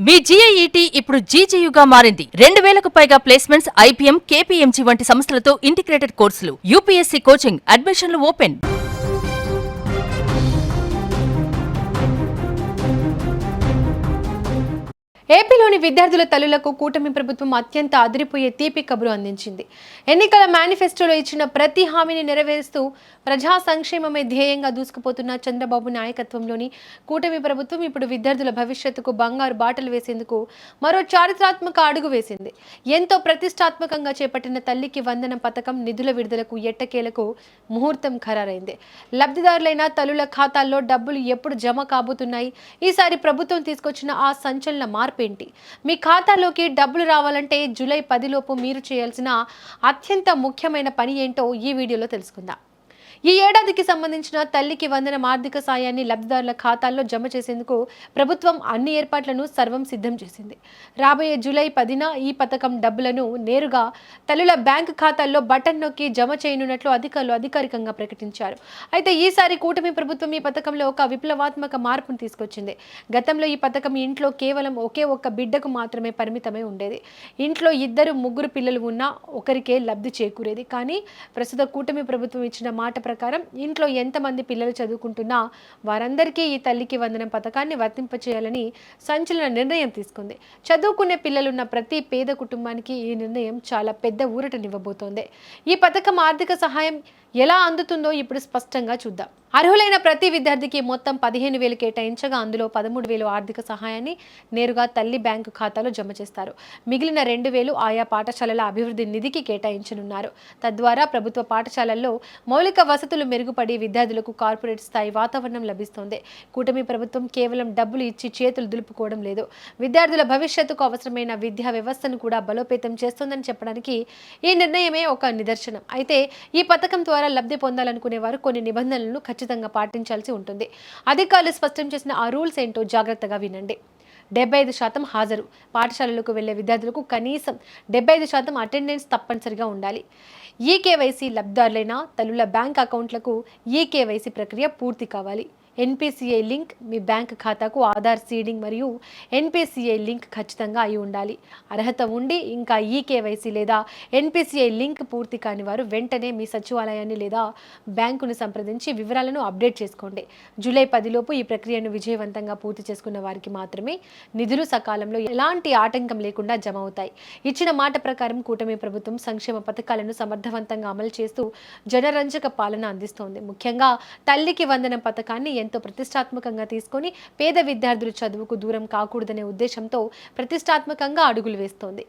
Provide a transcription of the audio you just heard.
మీ జీఐఈటీ ఇప్పుడు జీజేయుగా మారింది. 2000కు పైగా ప్లేస్మెంట్స్, ఐపీఎం, కేపీఎంజీ వంటి సంస్థలతో ఇంటిగ్రేటెడ్ కోర్సులు. యూపీఎస్సీ కోచింగ్, అడ్మిషన్లు ఓపెన్. ఏపీలోని విద్యార్థుల తల్లులకు కూటమి ప్రభుత్వం అత్యంత అదిరిపోయే తీపి కబురు అందించింది. ఎన్నికల మేనిఫెస్టోలో ఇచ్చిన ప్రతి హామీని నెరవేరుస్తూ ప్రజా సంక్షేమమే ధ్యేయంగా దూసుకుపోతున్న చంద్రబాబు నాయకత్వంలోని కూటమి ప్రభుత్వం ఇప్పుడు విద్యార్థుల భవిష్యత్తుకు బంగారు బాటలు వేసేందుకు మరో చారిత్రాత్మక అడుగు వేసింది. ఎంతో ప్రతిష్టాత్మకంగా చేపట్టిన తల్లికి వందనం పథకం నిధుల విడుదలకు ఎట్టకేలకు ముహూర్తం ఖరారైంది. లబ్ధిదారులైన తల్లుల ఖాతాల్లో డబ్బులు ఎప్పుడు జమ కాబోతున్నాయి? ఈసారి ప్రభుత్వం తీసుకొచ్చిన ఆ సంచలన మార్పు ఏంటి? మీ ఖాతాలోకి డబ్బులు రావాలంటే జూలై 10 లోపు మీరు చేయాల్సిన అత్యంత ముఖ్యమైన పని ఏంటో ఈ వీడియోలో తెలుసుకుందాం. ఈ ఏడాదికి సంబంధించిన తల్లికి వందనం ఆర్థిక సాయాన్ని లబ్ధిదారుల ఖాతాల్లో జమ చేసేందుకు ప్రభుత్వం అన్ని ఏర్పాట్లను సర్వం సిద్ధం చేసింది. రాబోయే జూలై 10న ఈ పథకం డబ్బులను నేరుగా తల్లుల బ్యాంకు ఖాతాల్లో బటన్ నొక్కి జమ చేయనున్నట్లు అధికారులు అధికారికంగా ప్రకటించారు. అయితే ఈసారి కూటమి ప్రభుత్వం ఈ పథకంలో ఒక విప్లవాత్మక మార్పును తీసుకొచ్చింది. గతంలో ఈ పథకం ఇంట్లో కేవలం ఒకే ఒక్క బిడ్డకు మాత్రమే పరిమితమై ఉండేది. ఇంట్లో 2-3 పిల్లలు ఉన్నా ఒకరికే లబ్ధి చేకూరేది. కానీ ప్రస్తుత కూటమి ప్రభుత్వం ఇచ్చిన మాట ప్రకారం ఇంట్లో ఎంతమంది పిల్లలు చదువుకుంటున్నా వారందరికీ ఈ తల్లికి వందనం పథకాన్ని వర్తింపచేయాలని సంచలన నిర్ణయం తీసుకుంది. చదువుకునే పిల్లలున్న ప్రతి పేద కుటుంబానికి ఈ నిర్ణయం చాలా పెద్ద ఊరటనివ్వబోతోంది. ఈ పథకం ఆర్థిక సహాయం ఎలా అందుతుందో ఇప్పుడు స్పష్టంగా చూద్దాం. అర్హులైన ప్రతి విద్యార్థికి మొత్తం 15,000 కేటాయించగా అందులో 13,000 ఆర్థిక సహాయాన్ని నేరుగా తల్లి బ్యాంకు ఖాతాలో జమ చేస్తారు. మిగిలిన 2,000 ఆయా పాఠశాలల అభివృద్ధి నిధికి కేటాయించనున్నారు. తద్వారా ప్రభుత్వ పాఠశాలల్లో మౌలిక వసతులు మెరుగుపడి విద్యార్థులకు కార్పొరేట్ స్థాయి వాతావరణం లభిస్తోంది. కూటమి ప్రభుత్వం కేవలం డబ్బులు ఇచ్చి చేతులు దులుపుకోవడం లేదు, విద్యార్థుల భవిష్యత్తుకు అవసరమైన విద్యా వ్యవస్థను కూడా బలోపేతం చేస్తోందని చెప్పడానికి ఈ నిర్ణయమే ఒక నిదర్శనం. అయితే ఈ పథకం ద్వారా లబ్ధి పొందాలనుకునే వారు కొన్ని నిబంధనలను ఖచ్చితంగా పాటించాల్సి ఉంటుంది. అధికారులు స్పష్టం చేసిన ఆ రూల్స్ ఏంటో జాగ్రత్తగా వినండి. 75% హాజరు. పాఠశాలలకు వెళ్లే విద్యార్థులకు కనీసం 75% అటెండెన్స్ తప్పనిసరిగా ఉండాలి. ఈకేవైసీ లబ్ధిదారులైన తల్లుల బ్యాంక్ అకౌంట్లకు ఈకేవైసీ ప్రక్రియ పూర్తి కావాలి. ఎన్పిసిఐ లింక్ మీ బ్యాంక్ ఖాతాకు ఆధార్ సీడింగ్ మరియు ఎన్పిసిఐ లింక్ ఖచ్చితంగా అయి ఉండాలి. అర్హత ఉండి ఇంకా ఈకేవైసీ లేదా ఎన్పిసిఐ లింక్ పూర్తి కాని వారు వెంటనే మీ సచివాలయాన్ని లేదా బ్యాంకును సంప్రదించి వివరాలను అప్డేట్ చేసుకోండి. జూలై 10 లోపు ఈ ప్రక్రియను విజయవంతంగా పూర్తి చేసుకున్న వారికి మాత్రమే నిధులు సకాలంలో ఎలాంటి ఆటంకం లేకుండా జమ అవుతాయి. ఇచ్చిన మాట ప్రకారం కూటమి ప్రభుత్వం సంక్షేమ పథకాలను సమర్థవంతంగా అమలు చేస్తూ జనరంజక పాలన అందిస్తోంది. ముఖ్యంగా తల్లికి వందనం పథకాన్ని ఎంతో ప్రతిష్టాత్మకంగా తీసుకొని పేద విద్యార్థులు చదువుకు దూరం కాకూడదనే ఉద్దేశంతో ప్రతిష్టాత్మకంగా అడుగులు వేస్తోంది.